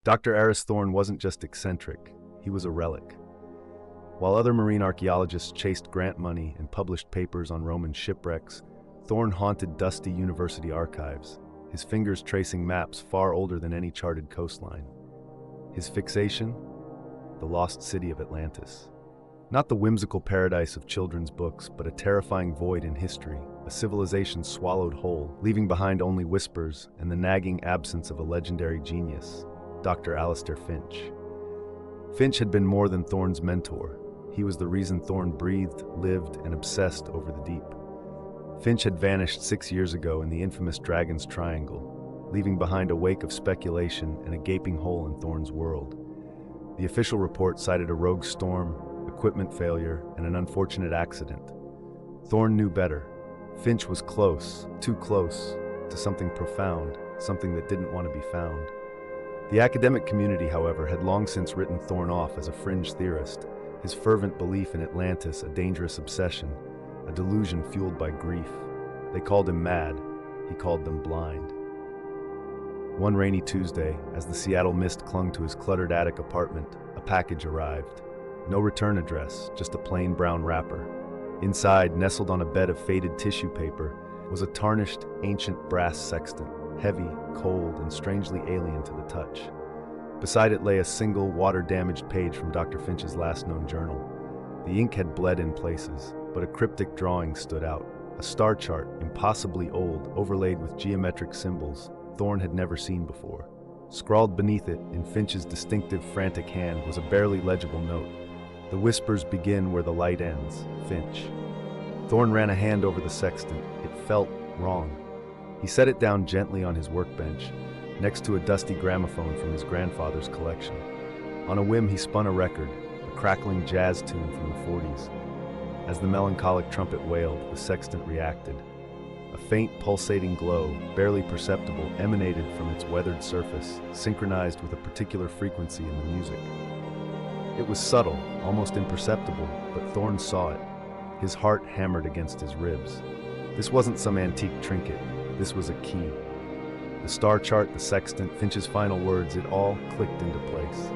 Dr. Aris Thorne wasn't just eccentric, he was a relic. While other marine archaeologists chased grant money and published papers on Roman shipwrecks, Thorne haunted dusty university archives, his fingers tracing maps far older than any charted coastline. His fixation? The Lost City of Atlantis. Not the whimsical paradise of children's books, but a terrifying void in history, a civilization swallowed whole, leaving behind only whispers and the nagging absence of a legendary genius, Dr. Alistair Finch. Finch had been more than Thorne's mentor. He was the reason Thorne breathed, lived, and obsessed over the deep. Finch had vanished 6 years ago in the infamous Dragon's Triangle, leaving behind a wake of speculation and a gaping hole in Thorne's world. The official report cited a rogue storm, equipment failure, and an unfortunate accident. Thorne knew better. Finch was close, too close, to something profound, something that didn't want to be found. The academic community, however, had long since written Thorne off as a fringe theorist, his fervent belief in Atlantis a dangerous obsession, a delusion fueled by grief. They called him mad, he called them blind. One rainy Tuesday, as the Seattle mist clung to his cluttered attic apartment, a package arrived. No return address, just a plain brown wrapper. Inside, nestled on a bed of faded tissue paper, was a tarnished, ancient brass sextant, heavy, cold, and strangely alien to the touch. Beside it lay a single, water-damaged page from Dr. Finch's last known journal. The ink had bled in places, but a cryptic drawing stood out. A star chart, impossibly old, overlaid with geometric symbols Thorne had never seen before. Scrawled beneath it, in Finch's distinctive, frantic hand, was a barely legible note. The whispers begin where the light ends, Finch. Thorne ran a hand over the sextant. It felt wrong. He set it down gently on his workbench, next to a dusty gramophone from his grandfather's collection. On a whim, he spun a record, a crackling jazz tune from the 40s. As the melancholic trumpet wailed, the sextant reacted. A faint, pulsating glow, barely perceptible, emanated from its weathered surface, synchronized with a particular frequency in the music. It was subtle, almost imperceptible, but Thorne saw it. His heart hammered against his ribs. This wasn't some antique trinket. This was a key. The star chart, the sextant, Finch's final words, it all clicked into place.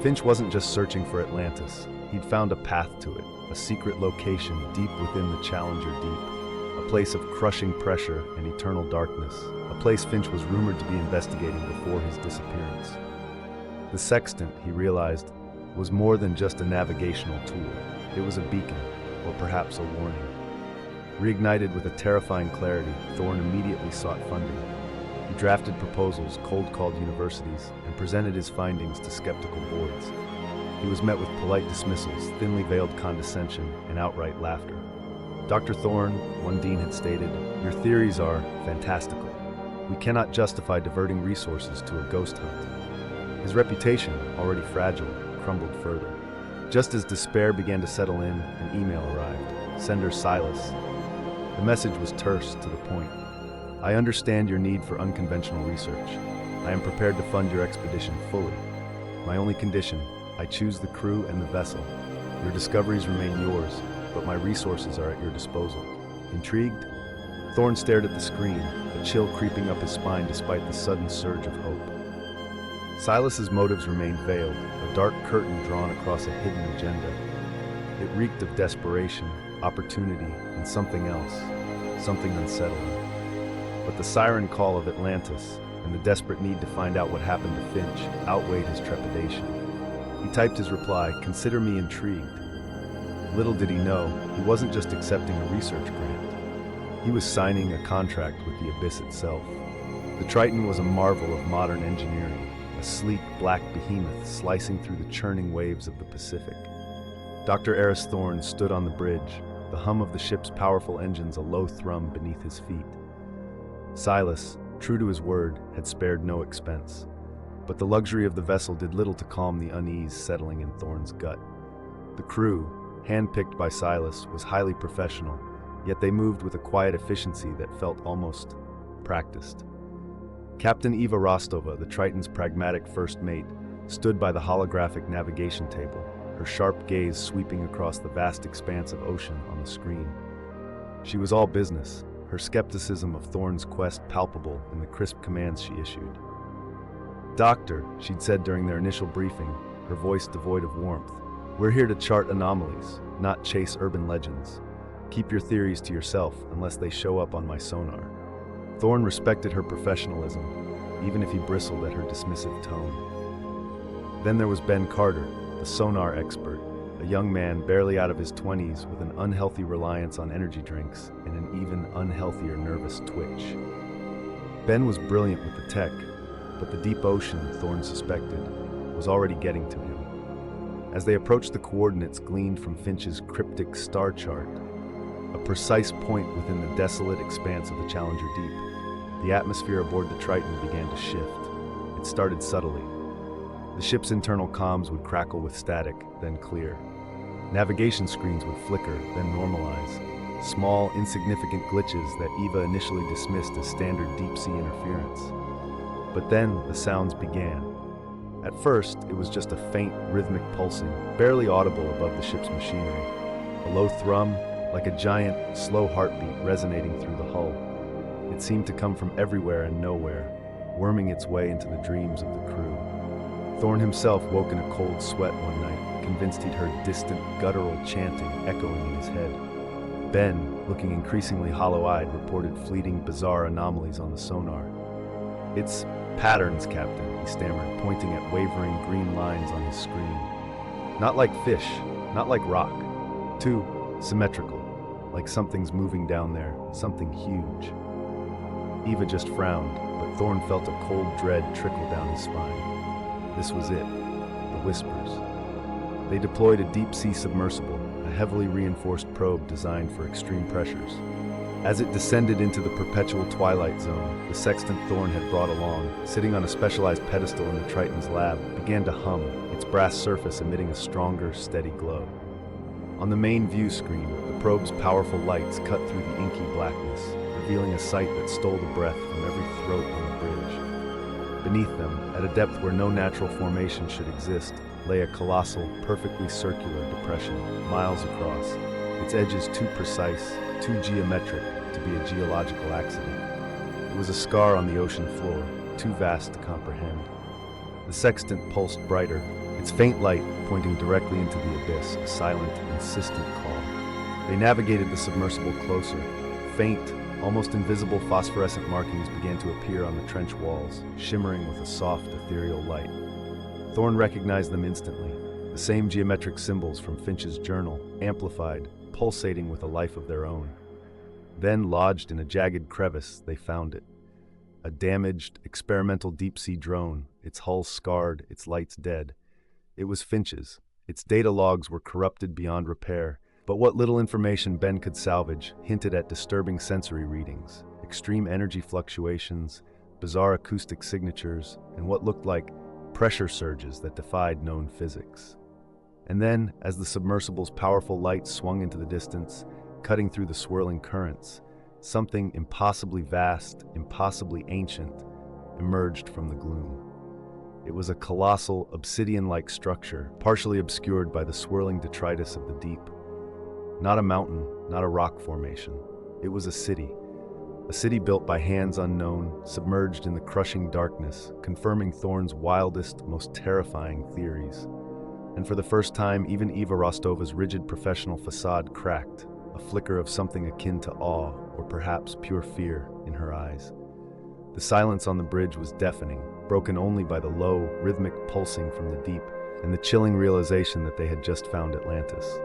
Finch wasn't just searching for Atlantis. He'd found a path to it, a secret location deep within the Challenger Deep, a place of crushing pressure and eternal darkness, a place Finch was rumored to be investigating before his disappearance. The sextant, he realized, was more than just a navigational tool. It was a beacon, or perhaps a warning. Reignited with a terrifying clarity, Thorne immediately sought funding. He drafted proposals, cold-called universities, and presented his findings to skeptical boards. He was met with polite dismissals, thinly veiled condescension, and outright laughter. Dr. Thorne, one dean had stated, "Your theories are fantastical. We cannot justify diverting resources to a ghost hunt." His reputation, already fragile, crumbled further. Just as despair began to settle in, an email arrived. Sender Silas. The message was terse, to the point. "I understand your need for unconventional research. I am prepared to fund your expedition fully. My only condition, I choose the crew and the vessel. Your discoveries remain yours, but my resources are at your disposal." Intrigued? Thorne stared at the screen, a chill creeping up his spine despite the sudden surge of hope. Silas's motives remained veiled, a dark curtain drawn across a hidden agenda. It reeked of desperation, opportunity, and something else, something unsettling. But the siren call of Atlantis and the desperate need to find out what happened to Finch outweighed his trepidation. He typed his reply, "Consider me intrigued." Little did he know, he wasn't just accepting a research grant. He was signing a contract with the abyss itself. The Triton was a marvel of modern engineering, a sleek black behemoth slicing through the churning waves of the Pacific. Dr. Aris Thorne stood on the bridge, the hum of the ship's powerful engines a low thrum beneath his feet. Silas, true to his word, had spared no expense. But the luxury of the vessel did little to calm the unease settling in Thorne's gut. The crew, handpicked by Silas, was highly professional, yet they moved with a quiet efficiency that felt almost practiced. Captain Eva Rostova, the Triton's pragmatic first mate, stood by the holographic navigation table, her sharp gaze sweeping across the vast expanse of ocean on the screen. She was all business, her skepticism of Thorne's quest palpable in the crisp commands she issued. "Doctor," she'd said during their initial briefing, her voice devoid of warmth, "we're here to chart anomalies, not chase urban legends. Keep your theories to yourself unless they show up on my sonar." Thorne respected her professionalism, even if he bristled at her dismissive tone. Then there was Ben Carter, the sonar expert, a young man barely out of his 20s with an unhealthy reliance on energy drinks and an even unhealthier nervous twitch. Ben was brilliant with the tech, but the deep ocean, Thorne suspected, was already getting to him. As they approached the coordinates gleaned from Finch's cryptic star chart, a precise point within the desolate expanse of the Challenger Deep, the atmosphere aboard the Triton began to shift. It started subtly. The ship's internal comms would crackle with static, then clear. Navigation screens would flicker, then normalize. Small, insignificant glitches that Eva initially dismissed as standard deep-sea interference. But then the sounds began. At first, it was just a faint, rhythmic pulsing, barely audible above the ship's machinery. A low thrum, like a giant, slow heartbeat resonating through the hull. It seemed to come from everywhere and nowhere, worming its way into the dreams of the crew. Thorne himself woke in a cold sweat one night, convinced he'd heard distant, guttural chanting echoing in his head. Ben, looking increasingly hollow-eyed, reported fleeting, bizarre anomalies on the sonar. "It's patterns, Captain," he stammered, pointing at wavering green lines on his screen. "Not like fish, not like rock. Too symmetrical, like something's moving down there, something huge." Eva just frowned, but Thorne felt a cold dread trickle down his spine. This was it, the whispers. They deployed a deep-sea submersible, a heavily reinforced probe designed for extreme pressures. As it descended into the perpetual twilight zone, the sextant Thorne had brought along, sitting on a specialized pedestal in the Triton's lab, began to hum, its brass surface emitting a stronger, steady glow. On the main view screen, the probe's powerful lights cut through the inky blackness, revealing a sight that stole the breath from every throat on the bridge. Beneath them, at a depth where no natural formation should exist, lay a colossal, perfectly circular depression, miles across, its edges too precise, too geometric to be a geological accident. It was a scar on the ocean floor, too vast to comprehend. The sextant pulsed brighter, its faint light pointing directly into the abyss, a silent, insistent call. They navigated the submersible closer. Faint, almost invisible phosphorescent markings began to appear on the trench walls, shimmering with a soft, ethereal light. Thorne recognized them instantly, the same geometric symbols from Finch's journal, amplified, pulsating with a life of their own. Then, lodged in a jagged crevice, they found it. A damaged, experimental deep-sea drone, its hull scarred, its lights dead. It was Finch's. Its data logs were corrupted beyond repair, but what little information Ben could salvage hinted at disturbing sensory readings, extreme energy fluctuations, bizarre acoustic signatures, and what looked like pressure surges that defied known physics. And then, as the submersible's powerful light swung into the distance, cutting through the swirling currents, something impossibly vast, impossibly ancient, emerged from the gloom. It was a colossal, obsidian-like structure, partially obscured by the swirling detritus of the deep. Not a mountain, not a rock formation. It was a city built by hands unknown, submerged in the crushing darkness, confirming Thorne's wildest, most terrifying theories. And for the first time, even Eva Rostova's rigid professional facade cracked, a flicker of something akin to awe, or perhaps pure fear, in her eyes. The silence on the bridge was deafening, broken only by the low, rhythmic pulsing from the deep, and the chilling realization that they had just found Atlantis.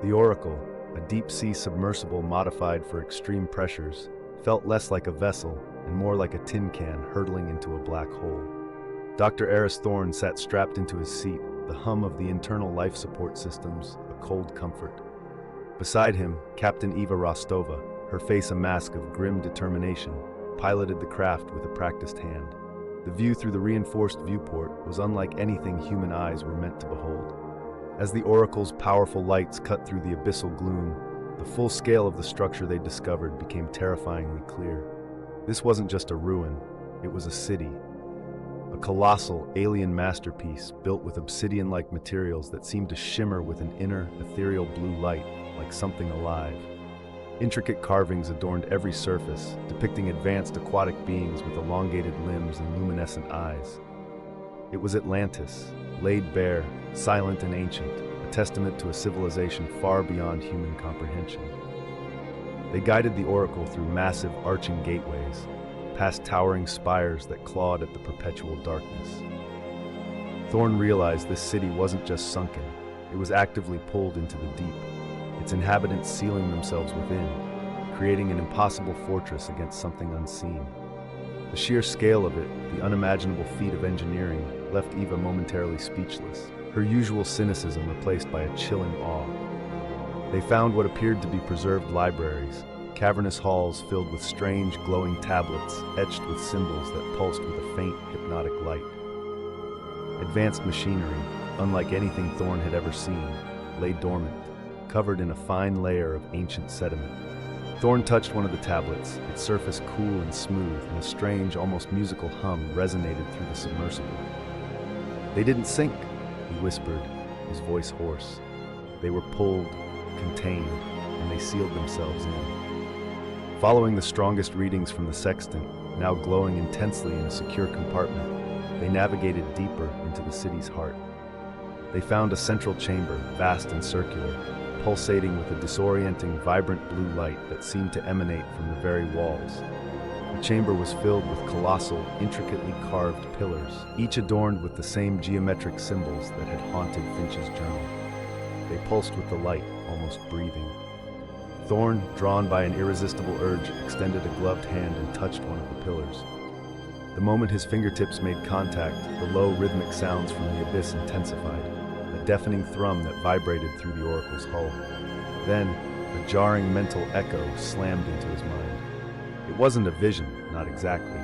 The Oracle, a deep-sea submersible modified for extreme pressures, felt less like a vessel and more like a tin can hurtling into a black hole. Dr. Aris Thorne sat strapped into his seat, the hum of the internal life support systems a cold comfort. Beside him, Captain Eva Rostova, her face a mask of grim determination, piloted the craft with a practiced hand. The view through the reinforced viewport was unlike anything human eyes were meant to behold. As the Oracle's powerful lights cut through the abyssal gloom, the full scale of the structure they discovered became terrifyingly clear. This wasn't just a ruin, it was a city. A colossal, alien masterpiece built with obsidian-like materials that seemed to shimmer with an inner, ethereal blue light, like something alive. Intricate carvings adorned every surface, depicting advanced aquatic beings with elongated limbs and luminescent eyes. It was Atlantis, laid bare, silent and ancient, a testament to a civilization far beyond human comprehension. They guided the oracle through massive arching gateways, past towering spires that clawed at the perpetual darkness. Thorne realized this city wasn't just sunken, it was actively pulled into the deep, its inhabitants sealing themselves within, creating an impossible fortress against something unseen. The sheer scale of it, the unimaginable feat of engineering, left Eva momentarily speechless, her usual cynicism replaced by a chilling awe. They found what appeared to be preserved libraries, cavernous halls filled with strange, glowing tablets etched with symbols that pulsed with a faint, hypnotic light. Advanced machinery, unlike anything Thorne had ever seen, lay dormant, covered in a fine layer of ancient sediment. Thorne touched one of the tablets, its surface cool and smooth, and a strange, almost musical hum resonated through the submersible. "They didn't sink," he whispered, his voice hoarse. "They were pulled, contained, and they sealed themselves in." Following the strongest readings from the sextant, now glowing intensely in a secure compartment, they navigated deeper into the city's heart. They found a central chamber, vast and circular, pulsating with a disorienting, vibrant blue light that seemed to emanate from the very walls. The chamber was filled with colossal, intricately carved pillars, each adorned with the same geometric symbols that had haunted Finch's journal. They pulsed with the light, almost breathing. Thorne, drawn by an irresistible urge, extended a gloved hand and touched one of the pillars. The moment his fingertips made contact, the low, rhythmic sounds from the abyss intensified, a deafening thrum that vibrated through the oracle's hull. Then, a jarring mental echo slammed into his mind. It wasn't a vision, not exactly.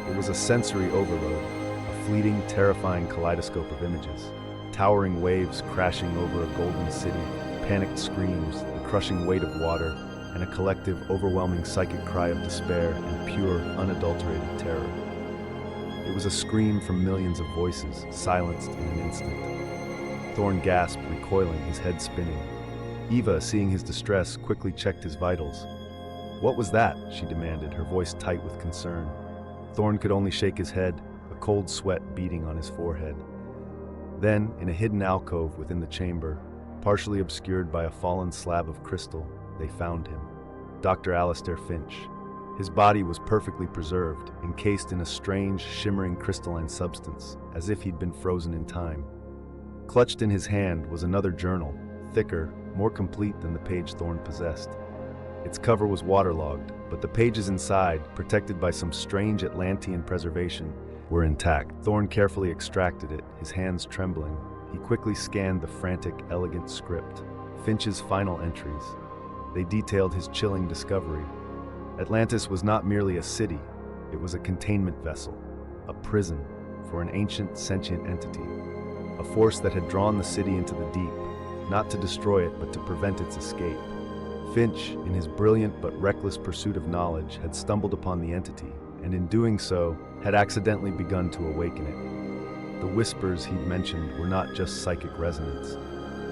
It was a sensory overload, a fleeting, terrifying kaleidoscope of images. Towering waves crashing over a golden city, panicked screams, the crushing weight of water, and a collective, overwhelming psychic cry of despair and pure, unadulterated terror. It was a scream from millions of voices, silenced in an instant. Thorne gasped, recoiling, his head spinning. Eva, seeing his distress, quickly checked his vitals. "What was that?" she demanded, her voice tight with concern. Thorne could only shake his head, a cold sweat beading on his forehead. Then, in a hidden alcove within the chamber, partially obscured by a fallen slab of crystal, they found him. Dr. Alistair Finch. His body was perfectly preserved, encased in a strange, shimmering crystalline substance, as if he'd been frozen in time. Clutched in his hand was another journal, thicker, more complete than the page Thorne possessed. Its cover was waterlogged, but the pages inside, protected by some strange Atlantean preservation, were intact. Thorne carefully extracted it, his hands trembling. He quickly scanned the frantic, elegant script. Finch's final entries. They detailed his chilling discovery. Atlantis was not merely a city, it was a containment vessel, a prison for an ancient, sentient entity, a force that had drawn the city into the deep, not to destroy it but to prevent its escape. Finch, in his brilliant but reckless pursuit of knowledge, had stumbled upon the entity, and in doing so, had accidentally begun to awaken it. The whispers he'd mentioned were not just psychic resonance.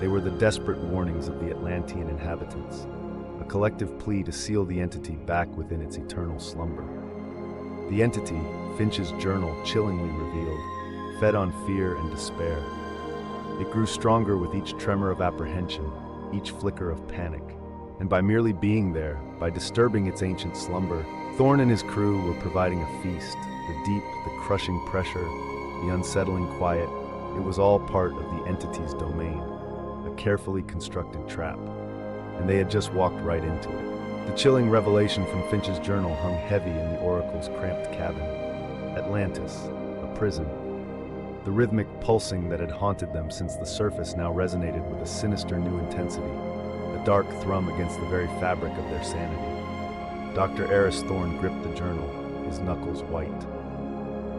They were the desperate warnings of the Atlantean inhabitants, a collective plea to seal the entity back within its eternal slumber. The entity, Finch's journal chillingly revealed, fed on fear and despair. It grew stronger with each tremor of apprehension, each flicker of panic. And by merely being there, by disturbing its ancient slumber, Thorne and his crew were providing a feast. The deep, the crushing pressure, the unsettling quiet, it was all part of the entity's domain, a carefully constructed trap. And they had just walked right into it. The chilling revelation from Finch's journal hung heavy in the oracle's cramped cabin. Atlantis, a prison. The rhythmic pulsing that had haunted them since the surface now resonated with a sinister new intensity, a dark thrum against the very fabric of their sanity. Dr. Aris Thorne gripped the journal, his knuckles white.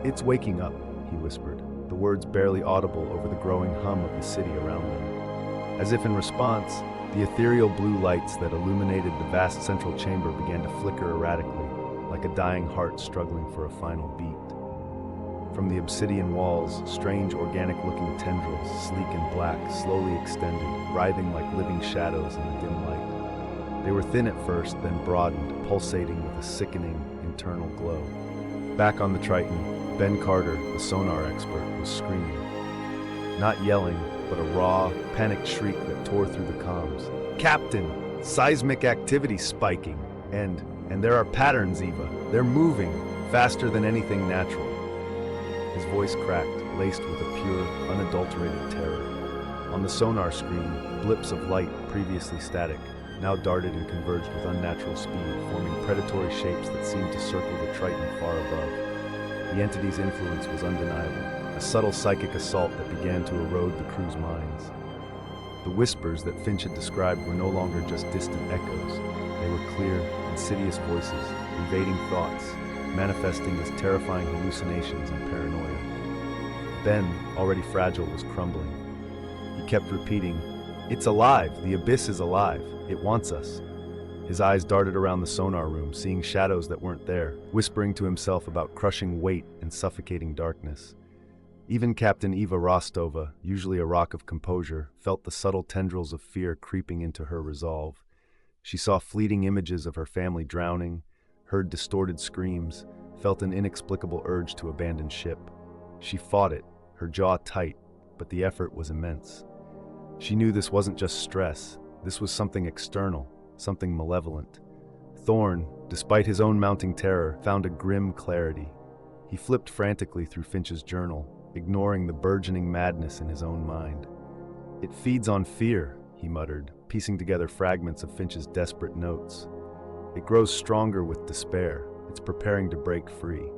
"It's waking up," he whispered, the words barely audible over the growing hum of the city around them. As if in response, the ethereal blue lights that illuminated the vast central chamber began to flicker erratically, like a dying heart struggling for a final beat. From the obsidian walls, strange organic-looking tendrils, sleek and black, slowly extended, writhing like living shadows in the dim light. They were thin at first, then broadened, pulsating with a sickening internal glow. Back on the Triton, Ben Carter, the sonar expert, was screaming. Not yelling, but a raw, panicked shriek that tore through the comms. "Captain! Seismic activity spiking! And there are patterns, Eva. They're moving, faster than anything natural." His voice cracked, laced with a pure, unadulterated terror. On the sonar screen, blips of light, previously static, now darted and converged with unnatural speed, forming predatory shapes that seemed to circle the Triton far above. The entity's influence was undeniable, a subtle psychic assault that began to erode the crew's minds. The whispers that Finch had described were no longer just distant echoes. They were clear, insidious voices, invading thoughts, manifesting as terrifying hallucinations and paranoia. Ben, already fragile, was crumbling. He kept repeating, "It's alive! The abyss is alive! It wants us!" His eyes darted around the sonar room, seeing shadows that weren't there, whispering to himself about crushing weight and suffocating darkness. Even Captain Eva Rostova, usually a rock of composure, felt the subtle tendrils of fear creeping into her resolve. She saw fleeting images of her family drowning, heard distorted screams, felt an inexplicable urge to abandon ship. She fought it, her jaw tight, but the effort was immense. She knew this wasn't just stress, this was something external, something malevolent. Thorne, despite his own mounting terror, found a grim clarity. He flipped frantically through Finch's journal, ignoring the burgeoning madness in his own mind. "It feeds on fear," he muttered, piecing together fragments of Finch's desperate notes. "It grows stronger with despair. It's preparing to break free."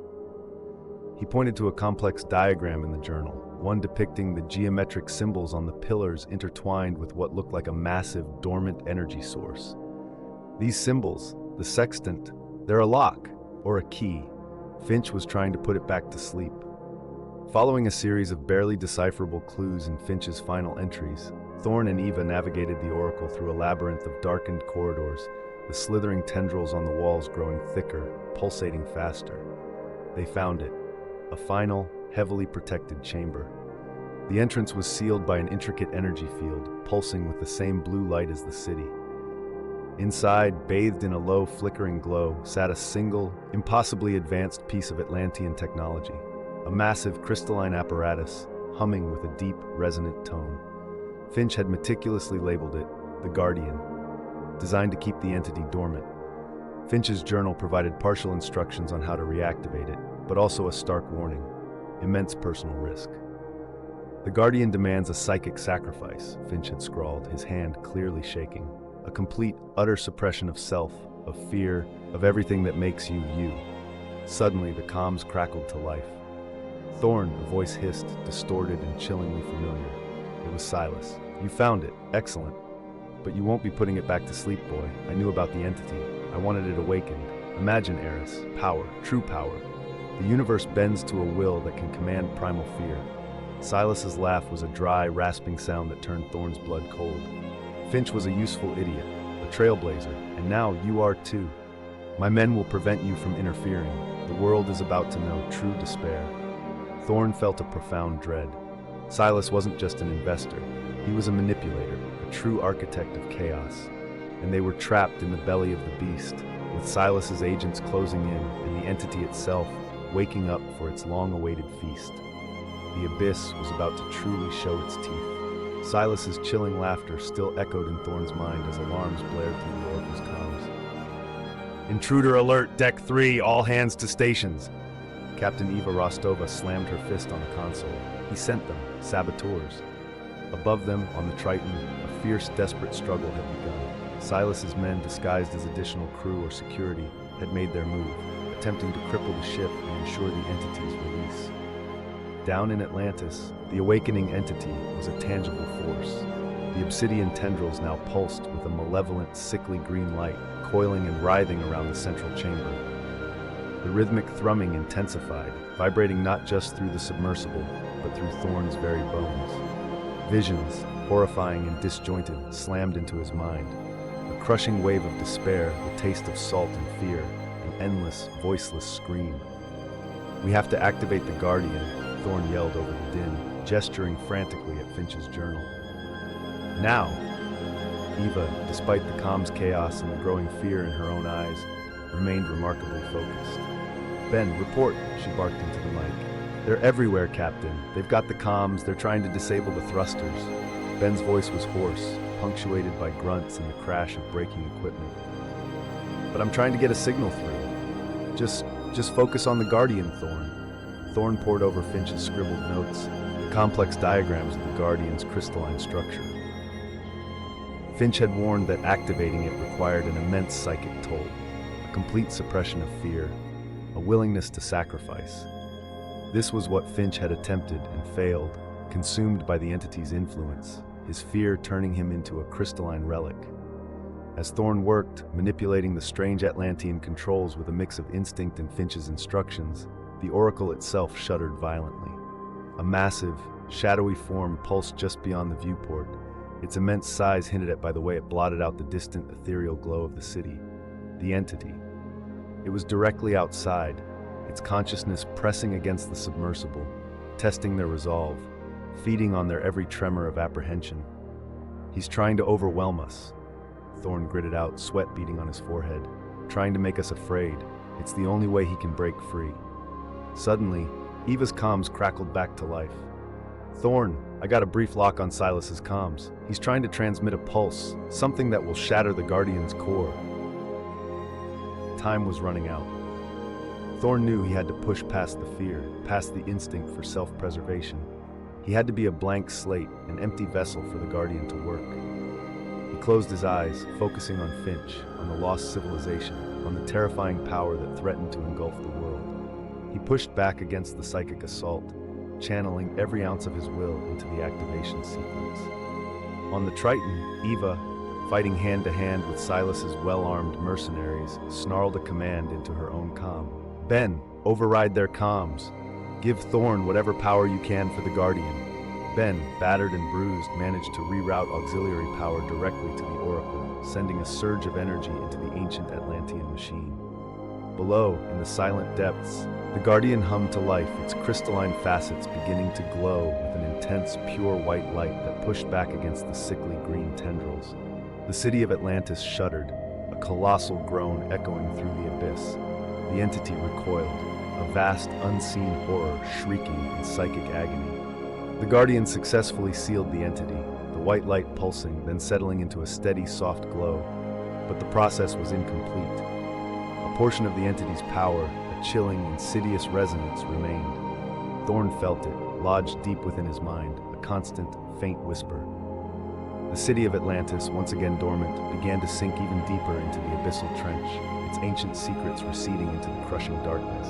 He pointed to a complex diagram in the journal, one depicting the geometric symbols on the pillars intertwined with what looked like a massive, dormant energy source. These symbols, the sextant, they're a lock, or a key. Finch was trying to put it back to sleep. Following a series of barely decipherable clues in Finch's final entries, Thorne and Eva navigated the Oracle through a labyrinth of darkened corridors, the slithering tendrils on the walls growing thicker, pulsating faster. They found it, a final, heavily protected chamber. The entrance was sealed by an intricate energy field, pulsing with the same blue light as the city. Inside, bathed in a low, flickering glow, sat a single, impossibly advanced piece of Atlantean technology, a massive crystalline apparatus, humming with a deep, resonant tone. Finch had meticulously labeled it the Guardian, designed to keep the entity dormant. Finch's journal provided partial instructions on how to reactivate it, but also a stark warning: immense personal risk. "The Guardian demands a psychic sacrifice," Finch had scrawled, his hand clearly shaking. "A complete, utter suppression of self, of fear, of everything that makes you, you." Suddenly, the comms crackled to life. "Thorne," a voice hissed, distorted and chillingly familiar. It was Silas. "You found it. Excellent. But you won't be putting it back to sleep, boy. I knew about the entity. I wanted it awakened. Imagine, Aris. Power. True power. The universe bends to a will that can command primal fear." Silas's laugh was a dry, rasping sound that turned Thorne's blood cold. Finch was a useful idiot, a trailblazer, and now you are too. My men will prevent you from interfering. The world is about to know true despair. Thorne felt a profound dread. Silas wasn't just an investor. He was a manipulator, a true architect of chaos. And they were trapped in the belly of the beast, with Silas's agents closing in and the entity itself waking up for its long-awaited feast. The abyss was about to truly show its teeth. Silas's chilling laughter still echoed in Thorne's mind as alarms blared through the Oracle's comms. "Intruder alert, Deck 3, all hands to stations." Captain Eva Rostova slammed her fist on the console. He sent them, saboteurs. Above them, on the Triton, a fierce, desperate struggle had begun. Silas's men, disguised as additional crew or security, had made their move, attempting to cripple the ship and ensure the entity's release. Down in Atlantis, the awakening entity was a tangible force. The obsidian tendrils now pulsed with a malevolent, sickly green light, coiling and writhing around the central chamber. The rhythmic thrumming intensified, vibrating not just through the submersible, but through Thorne's very bones. Visions, horrifying and disjointed, slammed into his mind. A crushing wave of despair, the taste of salt and fear, an endless, voiceless scream. "We have to activate the Guardian," Thorne yelled over the din, gesturing frantically at Finch's journal. "Now!" Eva, despite the calm's chaos and the growing fear in her own eyes, remained remarkably focused. "Ben, report," she barked into the mic. "They're everywhere, Captain. They've got the comms, they're trying to disable the thrusters." Ben's voice was hoarse, punctuated by grunts and the crash of breaking equipment. "But I'm trying to get a signal through. Just focus on the Guardian, Thorne." Thorne pored over Finch's scribbled notes, the complex diagrams of the Guardian's crystalline structure. Finch had warned that activating it required an immense psychic toll, a complete suppression of fear, a willingness to sacrifice. This was what Finch had attempted and failed, consumed by the entity's influence, his fear turning him into a crystalline relic. As Thorne worked, manipulating the strange Atlantean controls with a mix of instinct and Finch's instructions, the Oracle itself shuddered violently. A massive, shadowy form pulsed just beyond the viewport, its immense size hinted at by the way it blotted out the distant ethereal glow of the city. The entity. It was directly outside, its consciousness pressing against the submersible, testing their resolve, feeding on their every tremor of apprehension. "He's trying to overwhelm us," Thorne gritted out, sweat beading on his forehead. "Trying to make us afraid. It's the only way he can break free." Suddenly, Eva's comms crackled back to life. "Thorne, I got a brief lock on Silas's comms. He's trying to transmit a pulse, something that will shatter the Guardian's core." Time was running out. Thorne knew he had to push past the fear, past the instinct for self-preservation. He had to be a blank slate, an empty vessel for the Guardian to work. He closed his eyes, focusing on Finch, on the lost civilization, on the terrifying power that threatened to engulf the world. He pushed back against the psychic assault, channeling every ounce of his will into the activation sequence. On the Triton, Eva, fighting hand-to-hand with Silas's well-armed mercenaries, snarled a command into her own comm. "Ben, override their comms. Give Thorne whatever power you can for the Guardian." Ben, battered and bruised, managed to reroute auxiliary power directly to the Oracle, sending a surge of energy into the ancient Atlantean machine. Below, in the silent depths, the Guardian hummed to life, its crystalline facets beginning to glow with an intense, pure white light that pushed back against the sickly green tendrils. The city of Atlantis shuddered, a colossal groan echoing through the abyss. The entity recoiled, a vast, unseen horror shrieking in psychic agony. The Guardian successfully sealed the entity, the white light pulsing, then settling into a steady, soft glow. But the process was incomplete. A portion of the entity's power, a chilling, insidious resonance, remained. Thorne felt it, lodged deep within his mind, a constant, faint whisper. The city of Atlantis, once again dormant, began to sink even deeper into the abyssal trench, its ancient secrets receding into the crushing darkness.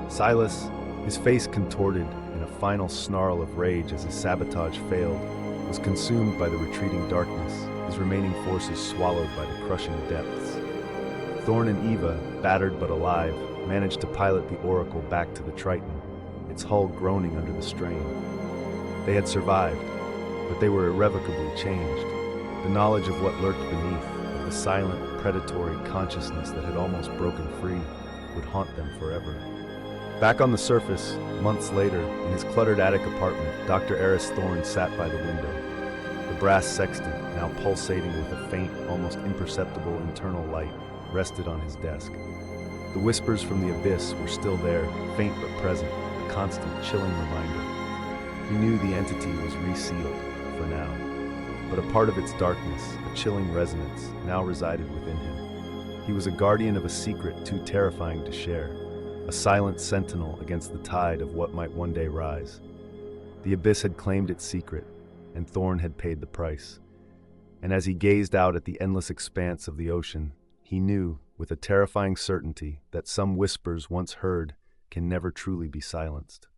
Silas, his face contorted in a final snarl of rage as his sabotage failed, was consumed by the retreating darkness, his remaining forces swallowed by the crushing depths. Thorne and Eva, battered but alive, managed to pilot the Oracle back to the Triton, its hull groaning under the strain. They had survived, but they were irrevocably changed. The knowledge of what lurked beneath, of the silent, predatory consciousness that had almost broken free, would haunt them forever. Back on the surface, months later, in his cluttered attic apartment, Dr. Aris Thorne sat by the window. The brass sextant, now pulsating with a faint, almost imperceptible internal light, rested on his desk. The whispers from the abyss were still there, faint but present, a constant, chilling reminder. He knew the entity was resealed, for now. But a part of its darkness, a chilling resonance, now resided within him. He was a guardian of a secret too terrifying to share, a silent sentinel against the tide of what might one day rise. The abyss had claimed its secret, and Thorne had paid the price. And as he gazed out at the endless expanse of the ocean, he knew, with a terrifying certainty, that some whispers once heard can never truly be silenced.